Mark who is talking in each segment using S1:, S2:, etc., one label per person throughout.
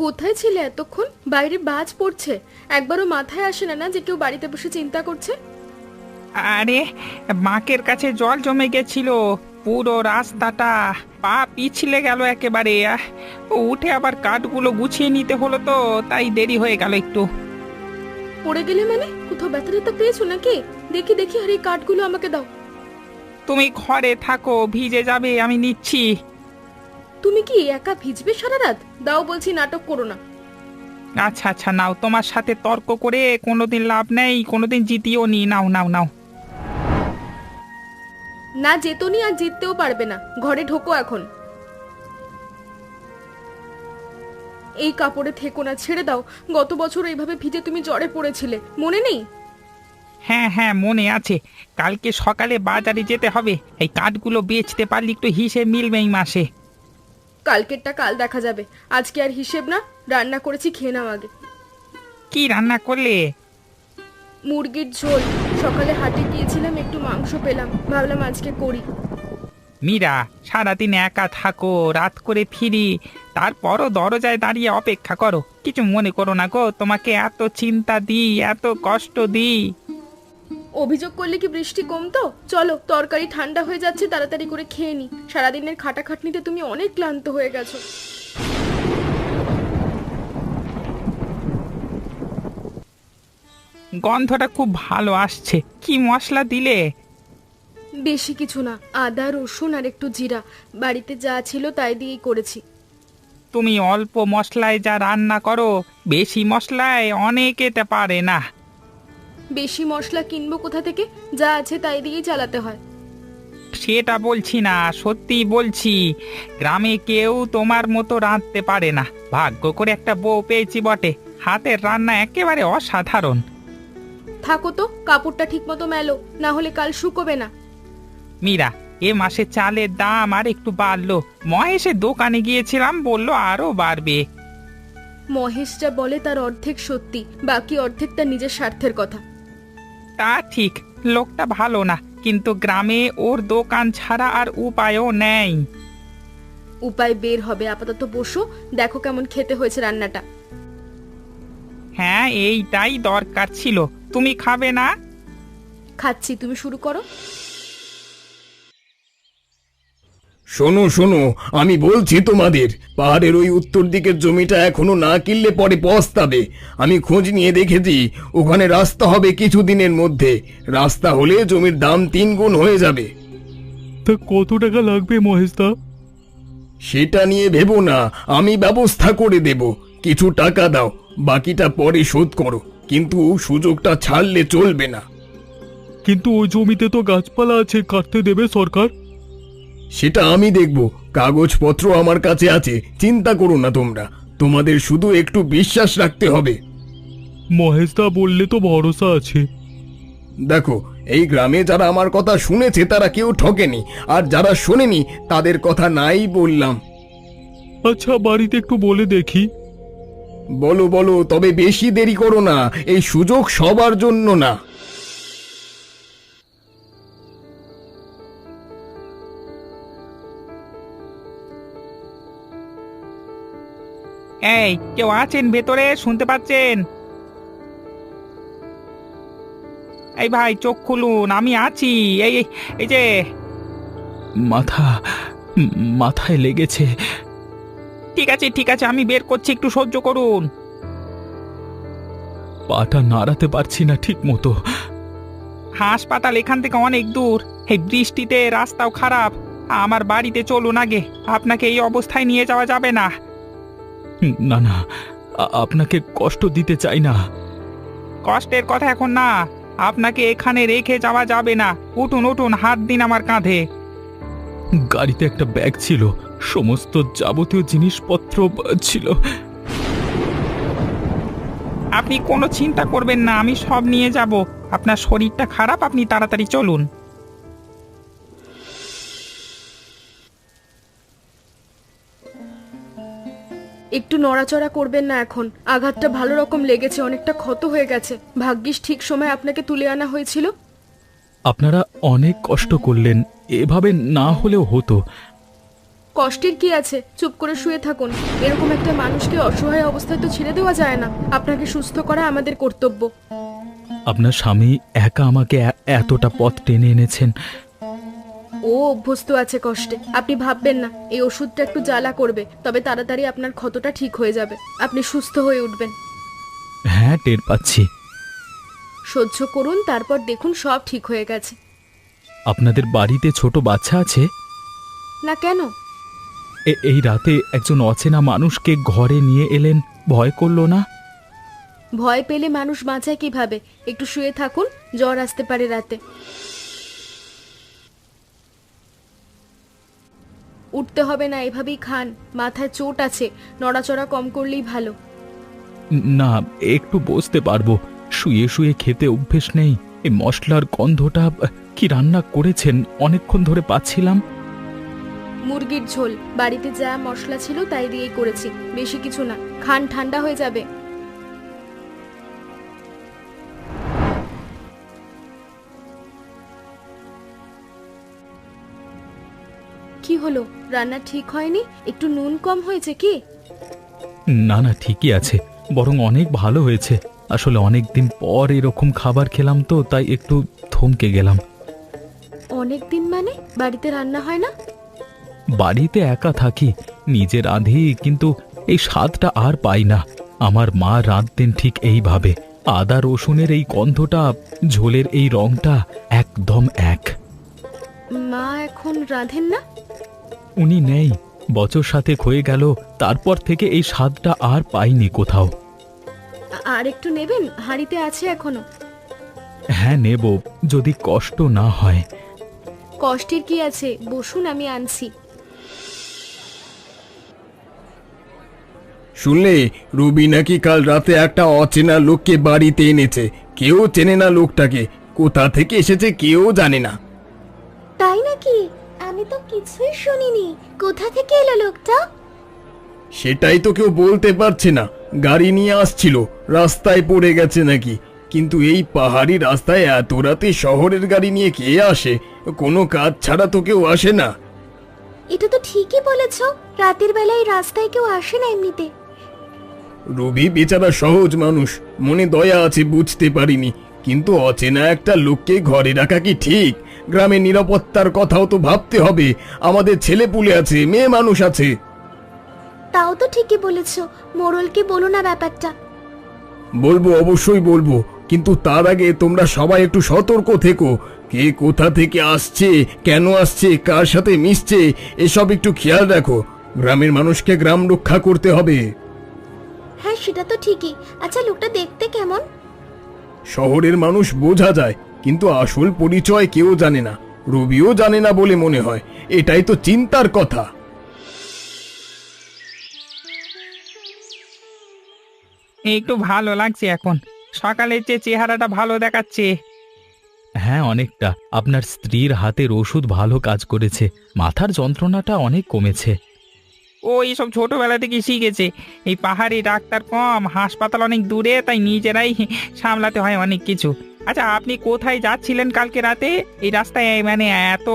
S1: কোথায় ছিলে এতক্ষণ? বাইরে বাজ পড়ছে, একবারও মাথায় আসে না যে কেউ বাড়িতে বসে চিন্তা করছে?
S2: আরে, বাঁকের কাছে জল জমে গেছিল, পুরো রাস্তাটা পা পিছলে গেল একেবারে। উঠে আবার কাঠগুলো গুছিয়ে নিতে হলো, তো তাই দেরি হয়ে গেল একটু।
S1: পড়ে গেলে মানে? কোথাও ব্যথা ট্যাথা পেয়েছো নাকি? দেখি দেখি, আর এই কাঠগুলো আমাকে দাও।
S2: তুমি ঘরে থাকো, ভিজে যাবে, আমি নিচ্ছি।
S1: তুমি কি একা ভিজবে সারা রাত? দাও বলছি, নাটক করো না।
S2: আচ্ছা আচ্ছা, নাও, তোমার সাথে তর্ক করে কোনোদিন লাভ নেই, কোনোদিন জিতিও নি। নাও নাও নাও।
S1: না যেতনি, আর জিততেও পারবে না। ঘরে ঢোকো এখন। এই কাপড়ে থেকো না, ছেড়ে দাও। গত বছর এইভাবে ভিজে তুমি জ্বরে পড়েছিলে, মনে নেই?
S2: হ্যাঁ হ্যাঁ, মনে আছে। কালকে সকালে বাজারে যেতে হবে, এই কাঠগুলো বেচতে পারলে একটু হিসেব মিলবে এই মাসে।
S1: কালকেরটা কাল দেখা যাবে, আজকে আর হিসেব না। রান্না করেছি, খেয়ে নাও আগে।
S2: কি রান্না করলে?
S1: মুরগির ঝোল। সকালে হাটে গিয়েছিলাম, একটু মাংস পেলাম, ভাবলাম আজকে করি।
S2: মীরা, সারাদিন একা থাকো, রাত করে ফিরি, তারপরও দরজায় দাঁড়িয়ে অপেক্ষা করো। কিছু মনে করো না গো, তোমাকে এত চিন্তা দিই, এত কষ্ট দিই।
S1: অভিযোগ করলে কি বৃষ্টি কমতো? চলো, তরকারি ঠান্ডা হয়ে যাচ্ছে, তাড়াতাড়ি করে খেয়ে নি। সারাদিনের খাটাখাটনিতে তুমি অনেক ক্লান্ত হয়ে গেছো।
S2: গন্ধটা খুব ভালো আসছে। কি মশলা দিলে?
S1: বেশি কিছু না, আদা রসুন আর একটু জিরা। বাড়িতে যা ছিল তাই দিয়েই করেছি।
S2: তুমি অল্প মশলায় যা রান্না করো, বেশি মশলায় অনেকেতে পারে না।
S1: বেশি মশলা কিনবো কোথা থেকে? যা আছে তাই দিয়েই চালাতে হয়।
S2: সেটা বলছি না, সত্যি বলছি, গ্রামে কেউ তোমার মতো রাঁধতে পারে না। ভাগ্য করে একটা বউ পেয়েছি বটে, হাতের রান্না একেবারে অসাধারণ।
S1: থাকো তো, কাপড়টা ঠিক মতো মেলো, না হলে কাল শুকোবে না।
S2: মীরা, এ মাসে চালের দাম আর একটু বাড়লো। মহেশের দোকানে গিয়েছিলাম, বলল আরো বাড়বে।
S1: মহেশ যা বলে তার অর্ধেক সত্যি, বাকি অর্ধেক তার নিজের স্বার্থের কথা।
S2: তা ঠিক, লোকটা ভালো না, কিন্তু গ্রামে ওর দোকান ছাড়া আর উপায়ও নেই।
S1: উপায় বের হবে, আপাতত বসো, দেখো কেমন খেতে হয়েছে রান্নাটা।
S2: হ্যাঁ, এইটাই দরকার ছিল। তুমি খাবে না?
S1: খাচ্ছি, তুমি শুরু করো।
S3: শোনো শোনো, আমি বলছি তোমাদের, পাহাড়ের ওই উত্তর দিকের জমিটা এখনো না কিনলে পরে পস্তাবে। আমি খোঁজ নিয়ে দেখেছি, ওখানে রাস্তা হবে কিছুদিনের মধ্যে। রাস্তা হলে জমির দাম 3 গুণ হয়ে যাবে।
S4: তা কত টাকা লাগবে মহেশদা?
S3: সেটা নিয়ে ভেবো না, আমি ব্যবস্থা করে দেব। কিছু টাকা দাও, বাকিটা পরে শোধ করো, কিন্তু সুযোগটা ছাড়লে চলবে না।
S4: কিন্তু ওই জমিতে তো গাছপালা আছে, কাটতে দেবে সরকার?
S3: সেটা আমি দেখব, কাগজপত্র আমার কাছে আছে, চিন্তা করো না তোমরা। তোমাদের শুধু একটু বিশ্বাস রাখতে হবে।
S4: মহেশদা বললে তো ভরসা আছে।
S3: দেখো, এই গ্রামে যারা আমার কথা শুনেছে তারা কেউ ঠকেনি, আর যারা শোনেনি তাদের কথা নাই বললাম।
S4: আচ্ছা, বাড়িতে একটু বলে দেখি।
S3: বলো বলো, তবে বেশি দেরি করো না, এই সুযোগ সবার জন্য না।
S2: এই, কেউ আছেন ভেতরে? শুনতে পাচ্ছেন? এই ভাই, চোখ খুলুন, আমি আছি। এই এই যে।
S4: মাথায় লেগেছে।
S2: ঠিক আছে ঠিক আছে, আমি বের করছি, একটু সহ্য করুন।
S4: পাটা নাড়াতে পারছি না ঠিক মতো।
S2: হাসপাতাল এখান থেকে অনেক দূর, এই বৃষ্টিতে রাস্তাও খারাপ। আমার বাড়িতে চলুন আগে, আপনাকে এই অবস্থায় নিয়ে যাওয়া যাবে না।
S4: না না, আপনাকে কষ্ট দিতে চাই না।
S2: কষ্টের কথা এখন না, আপনাকে এখানে রেখে যাওয়া যাবে না। উঠুন উঠুন, হাত দিন আমার কাঁধে।
S4: গাড়িতে একটা ব্যাগ ছিল, সমস্ত যাবতীয় জিনিসপত্র ছিল।
S2: আপনি কোনো চিন্তা করবেন না, আমি সব নিয়ে যাব। আপনার শরীরটা খারাপ, আপনি তাড়াতাড়ি চলুন।
S1: একটু নড়াচড়া করবেন না এখন, আঘাতটা ভালো রকম লেগেছে, অনেকটা ক্ষত হয়ে গেছে। ভাগ্যিস ঠিক সময় আপনাকে তুলে আনা হয়েছিল।
S4: আপনারা অনেক কষ্ট করলেন, এভাবে না হলেও হতো।
S1: কষ্টের কি আছে, চুপ করে শুয়ে থাকুন। এরকম একটা মানুষকে অসহায় অবস্থায় তো ছেড়ে দেওয়া যায় না। আপনাকে সুস্থ করা আমাদের কর্তব্য।
S4: আপনার স্বামী একা আমাকে এতটা পথ টেনে এনেছেন।
S1: ও অভ্যস্ত আছে কষ্টে, আপনি ভাববেন না। এই ওষুধটা একটু জ্বালা করবে, তবে তাড়াতাড়ি আপনার ক্ষতটা ঠিক হয়ে যাবে, আপনি সুস্থ হয়ে উঠবেন।
S4: হ্যাঁ, টের পাচ্ছি।
S1: সহ্য করুন, তারপর দেখুন সব ঠিক হয়ে গেছে।
S4: আপনাদের বাড়িতে ছোট বাচ্চা আছে?
S1: না, কেন?
S4: এই রাতে একজন অচেনা মানুষকে ঘরে নিয়ে এলেন, ভয় করলো না?
S1: ভয় পেলে মানুষ বাঁচায় কিভাবে? একটু শুয়ে থাকুন, জ্বর আসতে পারে রাতে। উঠতে হবে না, এভাবেই খান। মাথায় চোট আছে, নড়াচড়া কম করলেই ভালো।
S4: না, একটু বসতে পারবো। শুয়ে শুয়ে খেতে অভ্যেস নেই। এই মশলার গন্ধটা কি রান্না করেছেন অনেকক্ষণ ধরে পাচ্ছিলাম।
S1: মুরগির ঝোল, বাড়িতে যা মশলা ছিল তাই দিয়েই করেছি, বেশি কিছু না। খান, ঠান্ডা হয়ে যাবে। কি হলো, রান্না ঠিক হয়নি? একটু নুন কম হয়েছে কি?
S4: না না, ঠিকই আছে, বরং অনেক ভালো হয়েছে। আসলে অনেক দিন পর এরকম খাবার খেলাম তো, তাই একটু থমকে গেলাম।
S1: অনেক দিন মানে? বাড়িতে রান্না হয় না?
S4: বাড়িতে একা থাকি, নিজে রাঁধি, কিন্তু এই স্বাদটা আর পাই না। আমার মা রাঁধতেন ঠিক এইভাবে। আদা রসুনের এই গন্ধটা, ঝোলের এই রংটা একদম এক।
S1: মা এখন রাঁধেন না?
S4: উনি নেই, বছর সাথে হয়ে গেল। তারপর থেকে এই স্বাদটা আর পাইনি কোথাও।
S1: আর একটু নেবেন? হাঁড়িতে আছে এখনো।
S4: হ্যাঁ, নেব, যদি কষ্ট না হয়।
S1: কষ্টের কি আছে, বসুন, আমি আনছি।
S3: শুনলে, রবি নাকি কাল রাতে একটা অচেনা লোককে বাড়িতে এনেছে। কেউ চেনে না লোকটাকে, কোথা থেকে এসেছে কেউ জানে না।
S5: তাই নাকি? আমি তো কিছুই শুনিনি। কোথা থেকে এলো লোকটা?
S3: সেটাই তো কেউ বলতে পারছে না। গাড়ি নিয়ে আসছিল, রাস্তায় পড়ে গেছে নাকি। কিন্তু এই পাহাড়ি রাস্তায় এত রাতে শহরের গাড়ি নিয়ে কে আসে? কোনো কাজ ছাড়া তো কেউ আসে না।
S5: এটা তো ঠিকই বলেছ, রাতের বেলায় রাস্তায় কেউ আসে না এমনিতে।
S3: রবি বেচারা সহজ মানুষ, মনে দয়া আছে, বুঝতে পারিনি। কিন্তু অচেনা একটা লোককে ঘরে রাখা কি ঠিক? গ্রামের নিরাপত্তার কথাও তো ভাবতে হবে। আমাদের ছেলেপুলে আছে, মেয়ে মানুষ আছে।
S5: তাও তো ঠিকই বলেছ। মোড়লকে বলো না ব্যাপারটা।
S3: বলবো, অবশ্যই বলবো, কিন্তু তার আগে তোমরা সবাই একটু সতর্ক থেকো। কে কোথা থেকে আসছে, কেন আসছে, কার সাথে মিশছে, এসব একটু খেয়াল রাখো। গ্রামের মানুষকে গ্রাম রক্ষা করতে হবে।
S5: হ্যাঁ, সেটা তো ঠিকই। আচ্ছা, লোকটা দেখতে কেমন?
S3: শহরের মানুষ বোঝা যায়, কিন্তু আসল পরিচয় কেউ জানে না। রবিও জানে না বলে মনে হয়। এটাই তো চিন্তার কথা।
S2: একটু ভালো লাগছে এখন, সকালের যে চেহারাটা ভালো দেখাচ্ছে।
S4: হ্যাঁ, অনেকটা। আপনার স্ত্রীর হাতের ওষুধ ভালো কাজ করেছে, মাথার যন্ত্রণাটা অনেক কমেছে।
S2: ও এইসব ছোটবেলা থেকে শিখেছে। এই পাহাড়ি ডাক্তার কম, হাসপাতাল অনেক দূরে, তাই নিজেরাই সামলাতে হয় অনেক কিছু। আচ্ছা, আপনি কোথায় যাচ্ছিলেন কালকে রাতে এই রাস্তায়, মানে এত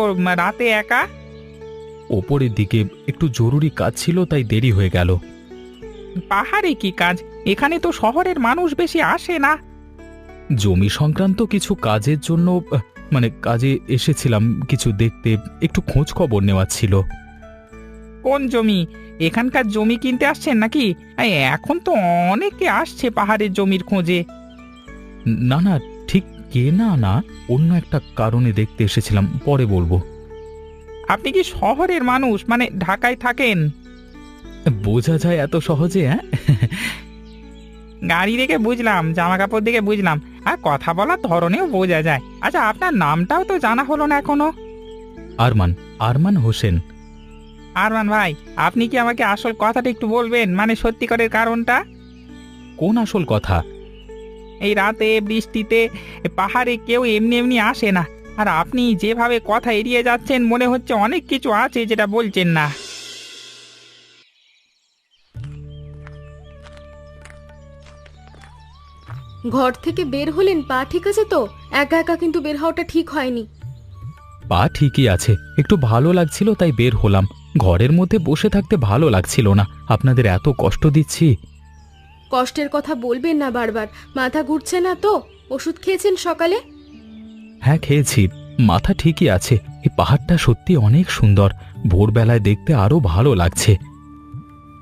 S2: রাতে একা?
S4: ওপরের দিকে একটু জরুরি কাজ ছিল, তাই দেরি হয়ে গেল।
S2: পাহাড়ে কি কাজ? এখানে তো শহরের মানুষ বেশি আসে না।
S4: জমি সংক্রান্ত কিছু কাজের জন্য, মানে কাজে এসেছিলাম কিছু দেখতে, একটু খোঁজ খবর নেওয়ার ছিল।
S2: কোন জমি? এখানকার জমি কিনতে আসছেন নাকি? এই এখন তো অনেকে আসছে পাহাড়ের জমির খোঁজে।
S4: না না, ঠিক কেনা না, অন্য একটা কারণে দেখতে এসেছিলাম, পরে বলবো।
S2: আপনি কি শহরের মানুষ, মানে ঢাকায় থাকেন?
S4: বোঝা যায় এত সহজে? হ্যাঁ,
S2: গাড়ি দেখে বুঝলাম, জামা কাপড় দেখে বুঝলাম, আর কথা বলার ধরনেও বোঝা যায়। আচ্ছা, আপনার নামটাও তো জানা হলো না এখনো।
S4: আরমান, আরমান হোসেন।
S2: আরমান ভাই, আপনি কি আমাকে আসল কথাটা একটু বলবেন, মানে সত্যিকারের কারণটা?
S4: কোন আসল কথা?
S2: এই রাতে বৃষ্টিতে পাহাড়ে কেউ এমনি এমনি আসে না, আর আপনি যেভাবে কথা এড়িয়ে যাচ্ছেন, মনে হচ্ছে অনেক কিছু আছে যেটা বলছেন না।
S1: ঘর থেকে বের হলেন, পা ঠিক আছে তো? একা একা কিন্তু বের হওয়াটা ঠিক হয়নি।
S4: পা ঠিকই আছে, একটু ভালো লাগছিল তাই বের হলাম। ঘরের মধ্যে বসে থাকতে ভালো লাগছিল না। আপনাদের এত কষ্ট দিচ্ছি।
S1: কষ্টের কথা বলবেন না বারবার। মাথা ঘুরছে না তো? ওষুধ খেয়েছেন সকালে?
S4: হ্যাঁ, খেয়েছি। মাথা ঠিকই আছে। এই পাহাড়টা সত্যি অনেক সুন্দর। ভোরবেলায় দেখতে আরো ভালো লাগছে।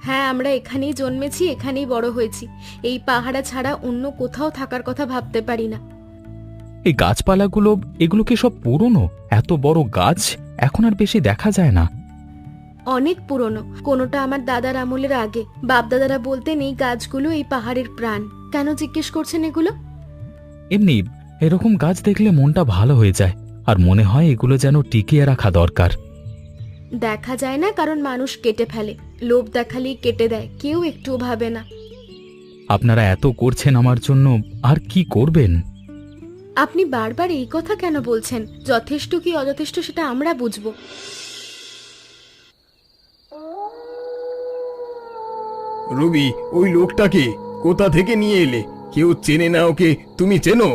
S1: হ্যাঁ, আমরা এখানেই জন্মেছি, এখানেই বড় হয়েছি। এই পাহাড়া ছাড়া অন্য কোথাও থাকার কথা ভাবতে পারি না।
S4: এই গাছপালাগুলো, এগুলো কি সব পুরনো? এত বড় গাছ এখন আর বেশি দেখা যায় না।
S1: অনেক পুরনো। কোনোটা আমার দাদার আমলের আগে। বাপদাদারা বলতেন এই গাছগুলো এই পাহাড়ের প্রাণ। কেন জিজ্ঞেস করছেন এগুলো?
S4: এমনি এরকম গাছ দেখলে মনটা ভালো হয়ে যায়, আর মনে হয় এগুলো যেন টিকিয়ে রাখা দরকার।
S1: দেখা যায় না কারণ মানুষ কেটে ফেলে। লোভ দেখালেই কেটে দেয়, কেউ একটুও ভাবে না।
S4: আপনারা এত করছেন আমার জন্য, আর কি করবেন?
S1: আপনি বারবার এই কথা কেন বলছেন? যথেষ্ট কি অযথেষ্ট সেটা আমরা বুঝবো।
S3: রবি, ওই লোকটাকে কোথা থেকে নিয়ে এলে? কেউ চেনে না ওকে? তুমি চেনো?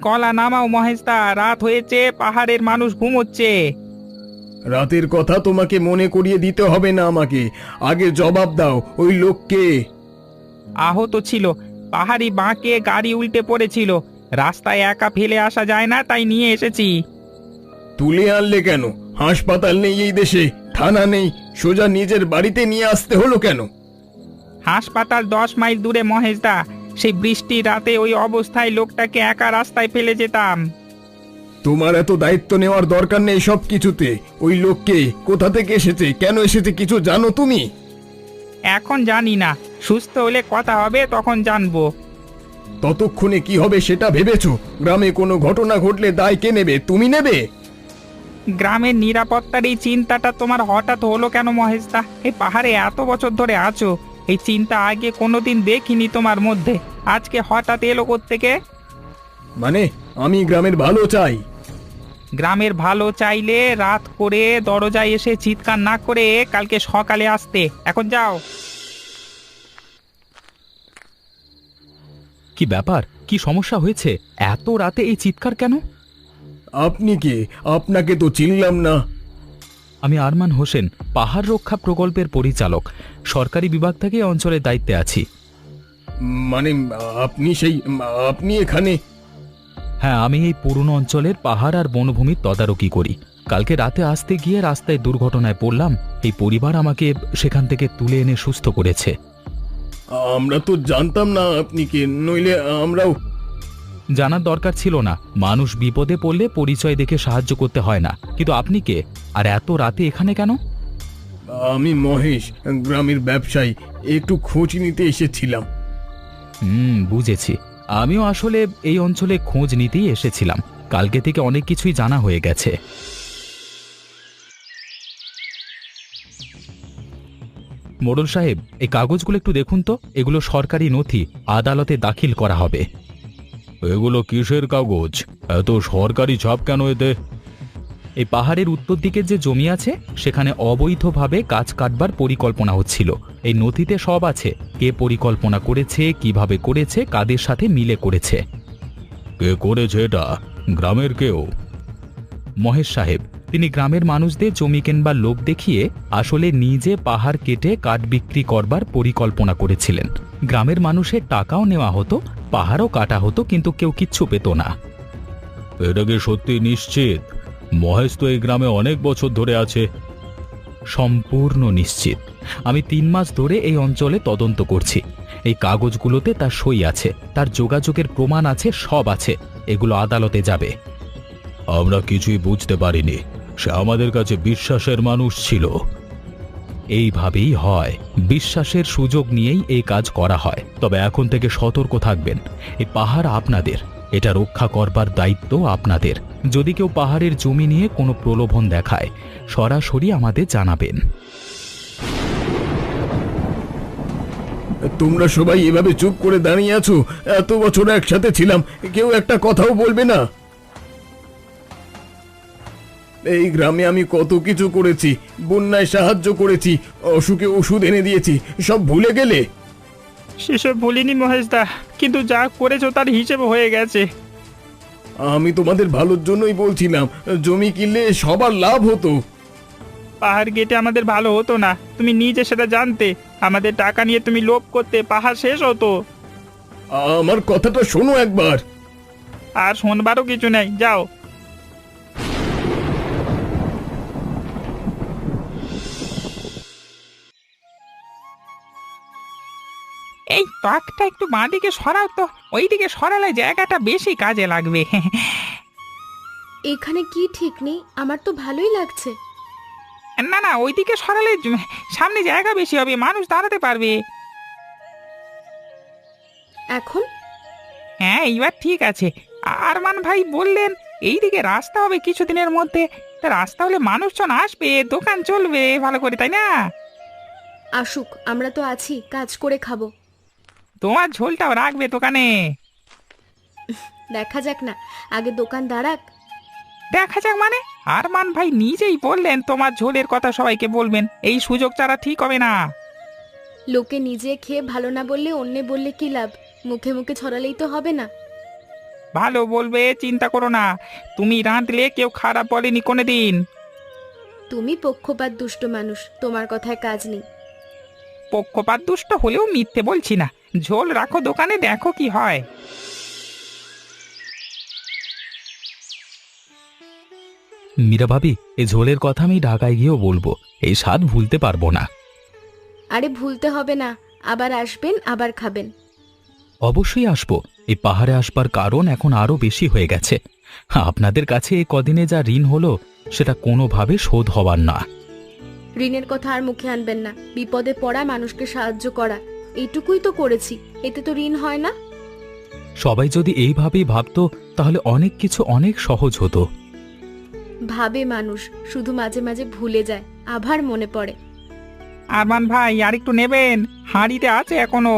S2: গলা নামাও মহেশদা, রাত হয়েছে, পাহাড়ের মানুষ ঘুমোচ্ছে।
S3: রাতের কথা তোমাকে মনে করিয়ে দিতে হবে না আমাকে। আগে জবাব দাও, ওই লোককে?
S2: আহত ছিল, পাহাড়ি বাঁকে গাড়ি উল্টে পড়েছিল। রাস্তায় একা ফেলে আসা যায় না, তাই নিয়ে এসেছি।
S3: তুলে আনলে কেন? হাসপাতাল নেই এই দেশে, থানা নেই, সোজা নিজের বাড়িতে নিয়ে আসতে হলো কেন?
S2: হাসপাতাল 10 মাইল দূরে মহেশদা। সেই বৃষ্টি রাতে ওই অবস্থায় লোকটাকে একা রাস্তায় ফেলে যেতাম।
S3: তোমার এত দায়িত্ব নেওয়ার দরকার নেই সব কিছুতে। ওই লোককে, কোথা থেকে এসেছে, কেন এসেছে, কিছু জানো তুমি?
S2: এখন জানি না, সুস্থ হলে কথা হবে, তখন জানবো।
S3: ততক্ষণে কি হবে সেটা ভেবেছো? গ্রামে কোনো ঘটনা ঘটলে দায় কে নেবে? তুমি নেবে?
S2: গ্রামের নিরাপত্তার এই চিন্তাটা তোমার হঠাৎ হলো কেন মহেশদা? এই পাহাড়ে এত বছর ধরে আছো, এই চিন্তা আগে কোনোদিন দেখিনি তোমার মধ্যে, আজকে হঠাৎ এলো কোত্থেকে?
S3: মানে আমি গ্রামের ভালো চাই।
S2: গ্রামের ভালো চাইলে রাত করে দরজায় এসে চিৎকার না করে কালকে সকালে আসতে। এখন যাও।
S4: কি ব্যাপার? কি সমস্যা হয়েছে? এত রাতে এই চিৎকার কেন?
S3: আপনি কে? আপনাকে তো চিনলাম না।
S4: আমি আরমান হোসেন, পাহাড় রক্ষা প্রকল্পের পরিচালক। সরকারি বিভাগ থেকে এই অঞ্চলের দায়িত্বে আছি।
S3: মানে আপনি এখানে?
S4: হ্যাঁ, আমি এই পুরনো অঞ্চলের পাহাড় আর বনভূমির তদারকি করি। কালকে রাতে আসতে গিয়ে রাস্তায় দুর্ঘটনায় পড়লাম। এই পরিবার আমাকে সেখান থেকে তুলে এনে সুস্থ করেছে।
S3: আমরা তো জানতাম না আপনি কে, নইলে আমরাও।
S4: জানার দরকার ছিল না। মানুষ বিপদে পড়লে পরিচয় দেখে সাহায্য করতে হয় না। কিন্তু আপনি কে, আর এত রাতে এখানে কেন?
S3: আমি মহেশ, গ্রামের ব্যবসায়ী। একটু খোঁজ নিতে এসেছিলাম।
S4: বুঝেছি। আমিও আসলে এই অঞ্চলে খোঁজ নিতেই এসেছিলাম। কালকে থেকে অনেক কিছুই জানা হয়ে গেছে। মোড়ল সাহেব, এই কাগজগুলো একটু দেখুন তো। এগুলো সরকারি নথি, আদালতে দাখিল করা হবে। এগুলো কিসের কাগজ? এত সরকারি ছাপ কেন এতে? এই পাহাড়ের উত্তর দিকের যে জমি আছে, সেখানে অবৈধভাবে গাছ কাটবার পরিকল্পনা হচ্ছিল। এই নথিতে সব আছে, কে পরিকল্পনা করেছে, কিভাবে করেছে, কাদের সাথে মিলে করেছে। কে করেছে এটা? গ্রামের কেউ? মহেশ সাহেব, তিনি গ্রামের মানুষদের জমি কেনবার লোভ দেখিয়ে আসলে নিজে পাহাড় কেটে কাঠ বিক্রি করবার পরিকল্পনা করেছিলেন। গ্রামের মানুষের টাকাও নেওয়া হতো, পাহাড়ও কাটা হতো, কিন্তু কেউ কিচ্ছু পেত না। এটা কি সত্যি নিশ্চিত? মহেশ তো এই গ্রামে অনেক বছর ধরে আছে। সম্পূর্ণ নিশ্চিত। আমি 3 মাস ধরে এই অঞ্চলে তদন্ত করছি। এই কাগজগুলোতে তার সই আছে, তার যোগাযোগের প্রমাণ আছে, সব আছে। এগুলো আদালতে যাবে। আমরা কিছুই বুঝতে পারিনি। সে আমাদের কাছে বিশ্বাসের মানুষ ছিল। এইভাবেই হয়, বিশ্বাসের সুযোগ নিয়েই এই কাজ করা হয়। তবে এখন থেকে সতর্ক থাকবেন। এই পাহাড় আপনাদের, এটা রক্ষা করবার দায়িত্ব আপনাদের। যদি কেউ পাহাড়ের জমি নিয়ে কোনো প্রলোভন দেখায়, সরাসরি আমাদের জানাবেন।
S3: তোমরা সবাই এভাবে চুপ করে দাঁড়িয়ে আছো? এত বছর একসাথে ছিলাম, কেউ একটা কথাও বলবে না? এই গ্রামে আমি কত কিছু করেছি, বন্যায় সাহায্য করেছি, অসুখে ওষুধ এনে দিয়েছি, সব ভুলে গেলে?
S2: সেসব ভুলিনি মহেশদা, কিন্তু যা করেছো তার হিসেব হয়ে গেছে।
S3: আমি তোমাদের ভালোর জন্যই বলছিলাম, জমি কিনলে সবার লাভ হতো।
S2: পাহাড় কেটে আমাদের ভালো হতো না, তুমি নিজে সেটা জানতে। আমাদের টাকা নিয়ে তুমি লোভ করতে, পাহাড় শেষ হতো।
S3: আমার কথাটা শোনো একবার।
S2: আর শোনবারও কিছু নেই, যাও। এই ট্রাকটা একটু বাঁদিকে সরাও তো, ওইদিকে সরালে জায়গাটা বেশি কাজে লাগবে।
S1: এখানে কি ঠিক নেই, আমার তো ভালোই লাগছে।
S2: না না, ওইদিকে সরালে সামনে জায়গা বেশি হবে, মানুষ দাঁড়াতে পারবে।
S1: এখন
S2: হ্যাঁ, এইবার ঠিক আছে। আরমান ভাই বললেন এইদিকে রাস্তা হবে কিছুদিনের মধ্যে। তা রাস্তা হলে মানুষজন আসবে, দোকান চলবে ভালো করে, তাই না?
S1: আসুক, আমরা তো আছি, কাজ করে খাবো।
S2: তোমার ঝোলটাও রাখবে দোকানে।
S1: দেখা যাক না, আগে দোকান দাঁড়াক।
S2: দেখা যাক মানে? আরমান ভাই নিজেই বললেন তোমার ঝোলের কথা সবাইকে বলবেন, এই সুযোগ ছাড়া ঠিক হবে না।
S1: লোকে নিজে খেয়ে ভালো না বললে অন্যে বললে কি লাভ? মুখে মুখে ছড়ালেই তো হবে না।
S2: ভালো বলবে, চিন্তা করো না। তুমি রাঁধলে কেউ খারাপ বলেনি কোনোদিন।
S1: তুমি পক্ষপাত দুষ্ট মানুষ, তোমার কথায় কাজ নেই।
S2: পক্ষপাত দুষ্ট হলেও মিথ্যে বলছি না। ঝোল রাখো দোকানে, দেখো কি হয়।
S4: মীরা ভাবি, এই ঝোলের কথা আমি ঢাকায় গিয়েও বলবো, এই স্বাদ ভুলতে পারবো না।
S1: আরে ভুলতে হবে না, আবার আসবেন, আবার খাবেন।
S4: অবশ্যই আসবো। এই পাহাড়ে আসবার কারণ এখন আরো বেশি হয়ে গেছে। আপনাদের কাছে এই কদিনে যা ঋণ হলো, সেটা কোনোভাবে শোধ হবার না।
S1: ঋণের কথা আর মুখে আনবেন না। বিপদে পড়া মানুষকে সাহায্য করা, এইটুকুই তো করেছি, এতে তো ঋণ হয় না।
S4: সবাই যদি এইভাবেই ভাবতো, তাহলে অনেক কিছু অনেক সহজ হতো।
S1: ভাবে মানুষ, শুধু মাঝে মাঝে ভুলে যায়, আবার মনে পড়ে।
S2: আরমান ভাই, আর একটু নেবেন? হাঁড়িতে আছে এখনো।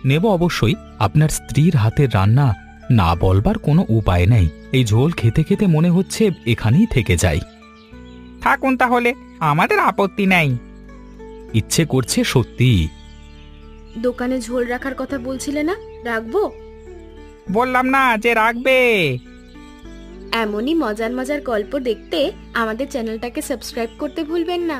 S4: নেব অবশ্যই। আপনার স্ত্রীর হাতের রান্না না বলবার কোনো উপায় নেই। এই ঝোল খেতে খেতে মনে হচ্ছে এখানেই থেকে যাই।
S2: থাকুন তাহলে, আমাদের আপত্তি নাই।
S4: ইচ্ছে করছে সত্যি।
S1: দোকানে ঝোল রাখার কথা বলছিলে না, রাখবো?
S2: বললাম না যে রাখবে।
S1: এমনই মজার মজার গল্প দেখতে আমাদের চ্যানেলটাকে সাবস্ক্রাইব করতে ভুলবেন না।